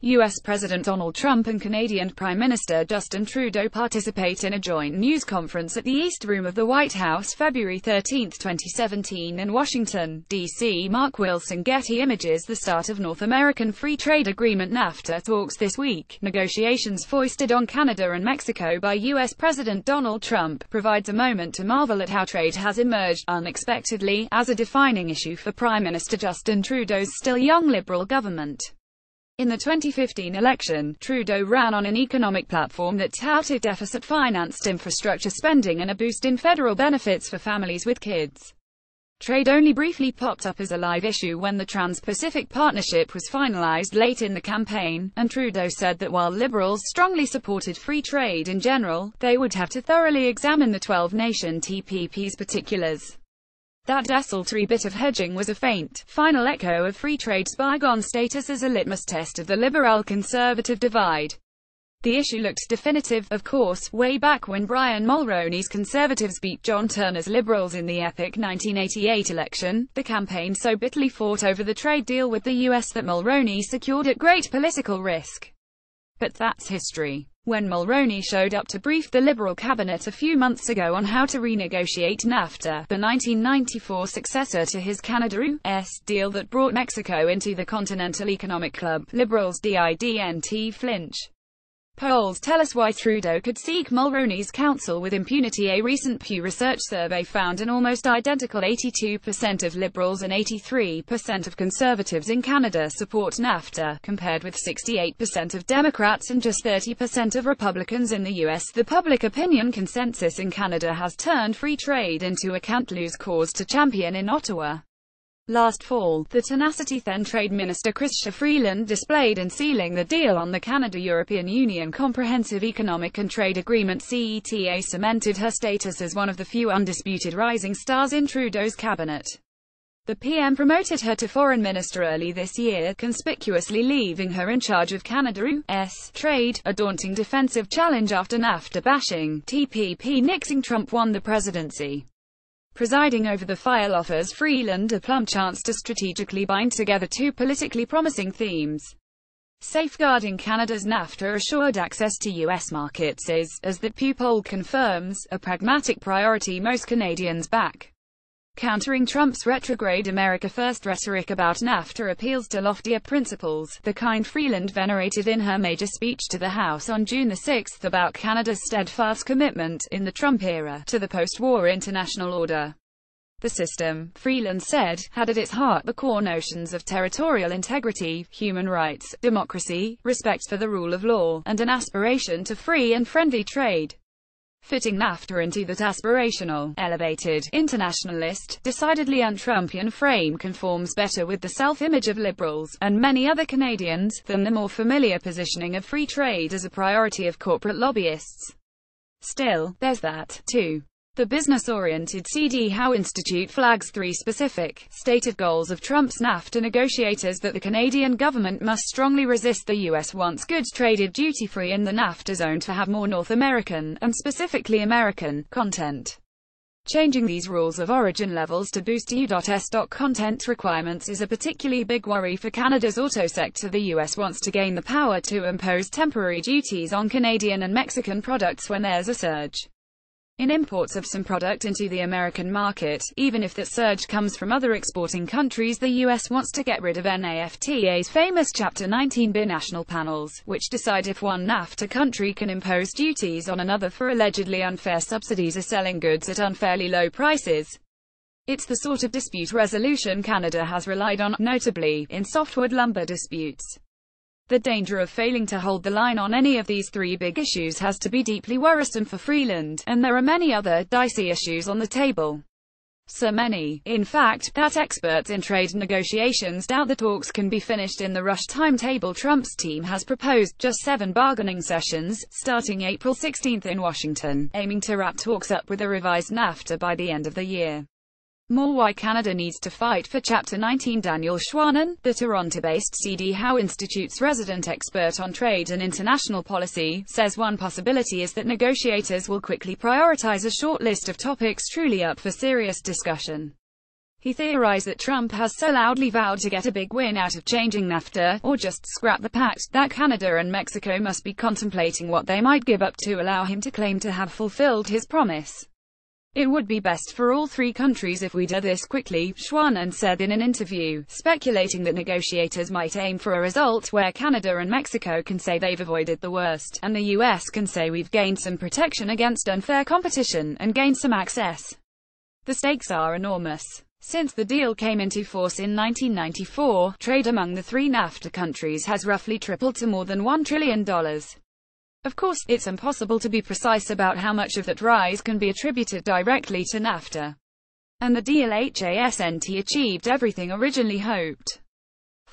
U.S. President Donald Trump and Canadian Prime Minister Justin Trudeau participate in a joint news conference at the East Room of the White House February 13, 2017 in Washington, D.C. Mark Wilson, Getty Images. The start of North American Free Trade Agreement NAFTA talks this week. Negotiations foisted on Canada and Mexico by U.S. President Donald Trump provides a moment to marvel at how trade has emerged, unexpectedly, as a defining issue for Prime Minister Justin Trudeau's still young Liberal government. In the 2015 election, Trudeau ran on an economic platform that touted deficit-financed infrastructure spending and a boost in federal benefits for families with kids. Trade only briefly popped up as a live issue when the Trans-Pacific Partnership was finalized late in the campaign, and Trudeau said that while Liberals strongly supported free trade in general, they would have to thoroughly examine the 12-nation TPP's particulars. That desultory bit of hedging was a faint, final echo of free trade's bygone status as a litmus test of the liberal-conservative divide. The issue looked definitive, of course, way back when Brian Mulroney's Conservatives beat John Turner's Liberals in the epic 1988 election, the campaign so bitterly fought over the trade deal with the US that Mulroney secured at great political risk. But that's history. When Mulroney showed up to brief the Liberal cabinet a few months ago on how to renegotiate NAFTA, the 1994 successor to his Canada-US deal that brought Mexico into the Continental Economic Club, Liberals didn't flinch. Polls tell us why Trudeau could seek Mulroney's counsel with impunity. A recent Pew Research survey found an almost identical 82% of Liberals and 83% of Conservatives in Canada support NAFTA, compared with 68% of Democrats and just 30% of Republicans in the US. The public opinion consensus in Canada has turned free trade into a can't-lose cause to champion in Ottawa. Last fall, the tenacity then Trade Minister Chrystia Freeland displayed in sealing the deal on the Canada-European Union Comprehensive Economic and Trade Agreement (CETA) cemented her status as one of the few undisputed rising stars in Trudeau's cabinet. The PM promoted her to foreign minister early this year, conspicuously leaving her in charge of Canada-US trade, a daunting defensive challenge after NAFTA bashing TPP nixing Trump won the presidency. Presiding over the file offers Freeland a plumb chance to strategically bind together two politically promising themes. Safeguarding Canada's NAFTA assured access to U.S. markets is, as the Pew poll confirms, a pragmatic priority most Canadians back. Countering Trump's retrograde America First rhetoric about NAFTA appeals to loftier principles, the kind Freeland venerated in her major speech to the House on June 6 about Canada's steadfast commitment, in the Trump era, to the post-war international order. The system, Freeland said, had at its heart the core notions of territorial integrity, human rights, democracy, respect for the rule of law, and an aspiration to free and friendly trade. Fitting NAFTA into that aspirational, elevated, internationalist, decidedly un-Trumpian frame conforms better with the self-image of Liberals, and many other Canadians, than the more familiar positioning of free trade as a priority of corporate lobbyists. Still, there's that, too. The business-oriented C.D. Howe Institute flags three specific, stated goals of Trump's NAFTA negotiators that the Canadian government must strongly resist. The U.S. wants goods traded duty-free in the NAFTA zone to have more North American, and specifically American, content. Changing these rules of origin levels to boost U.S. content requirements is a particularly big worry for Canada's auto sector. The U.S. wants to gain the power to impose temporary duties on Canadian and Mexican products when there's a surge in imports of some product into the American market, even if that surge comes from other exporting countries. The U.S. wants to get rid of NAFTA's famous Chapter 19 binational panels, which decide if one NAFTA country can impose duties on another for allegedly unfair subsidies or selling goods at unfairly low prices. It's the sort of dispute resolution Canada has relied on, notably, in softwood lumber disputes. The danger of failing to hold the line on any of these three big issues has to be deeply worrisome for Freeland, and there are many other, dicey issues on the table. So many, in fact, that experts in trade negotiations doubt the talks can be finished in the rushed timetable. Trump's team has proposed just 7 bargaining sessions, starting April 16 in Washington, aiming to wrap talks up with a revised NAFTA by the end of the year. More why Canada needs to fight for Chapter 19. Daniel Schwanen, the Toronto-based C.D. Howe Institute's resident expert on trade and international policy, says one possibility is that negotiators will quickly prioritize a short list of topics truly up for serious discussion. He theorized that Trump has so loudly vowed to get a big win out of changing Nafta, or just scrap the pact, that Canada and Mexico must be contemplating what they might give up to allow him to claim to have fulfilled his promise. It would be best for all three countries if we do this quickly, Schwann said in an interview, speculating that negotiators might aim for a result where Canada and Mexico can say they've avoided the worst, and the US can say we've gained some protection against unfair competition, and gained some access. The stakes are enormous. Since the deal came into force in 1994, trade among the three NAFTA countries has roughly tripled to more than $1 trillion. Of course, it's impossible to be precise about how much of that rise can be attributed directly to Nafta. And the deal hasn't achieved everything originally hoped.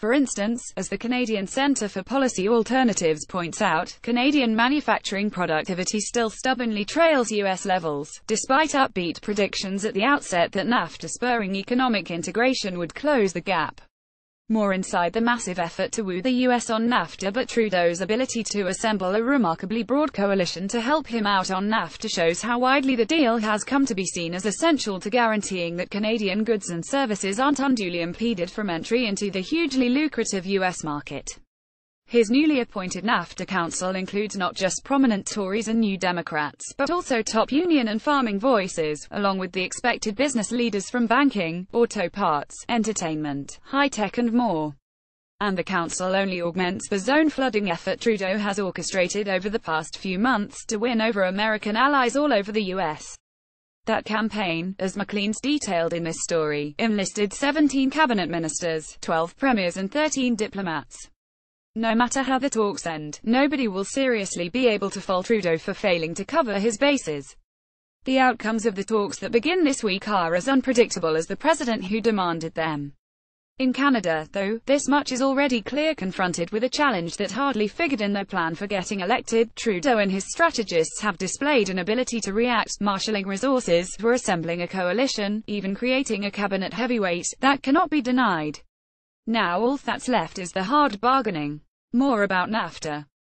For instance, as the Canadian Centre for Policy Alternatives points out, Canadian manufacturing productivity still stubbornly trails US levels, despite upbeat predictions at the outset that NAFTA spurring economic integration would close the gap. More inside the massive effort to woo the US on Nafta, but Trudeau's ability to assemble a remarkably broad coalition to help him out on Nafta shows how widely the deal has come to be seen as essential to guaranteeing that Canadian goods and services aren't unduly impeded from entry into the hugely lucrative US market. His newly appointed NAFTA Council includes not just prominent Tories and New Democrats, but also top union and farming voices, along with the expected business leaders from banking, auto parts, entertainment, high-tech and more. And the council only augments the zone flooding effort Trudeau has orchestrated over the past few months to win over American allies all over the US. That campaign, as McLean's detailed in this story, enlisted 17 cabinet ministers, 12 premiers and 13 diplomats. No matter how the talks end, nobody will seriously be able to fault Trudeau for failing to cover his bases. The outcomes of the talks that begin this week are as unpredictable as the president who demanded them. In Canada, though, this much is already clear. Confronted with a challenge that hardly figured in their plan for getting elected, Trudeau and his strategists have displayed an ability to react, marshalling resources, for assembling a coalition, even creating a cabinet heavyweight, that cannot be denied. Now all that's left is the hard bargaining. More about Nafta.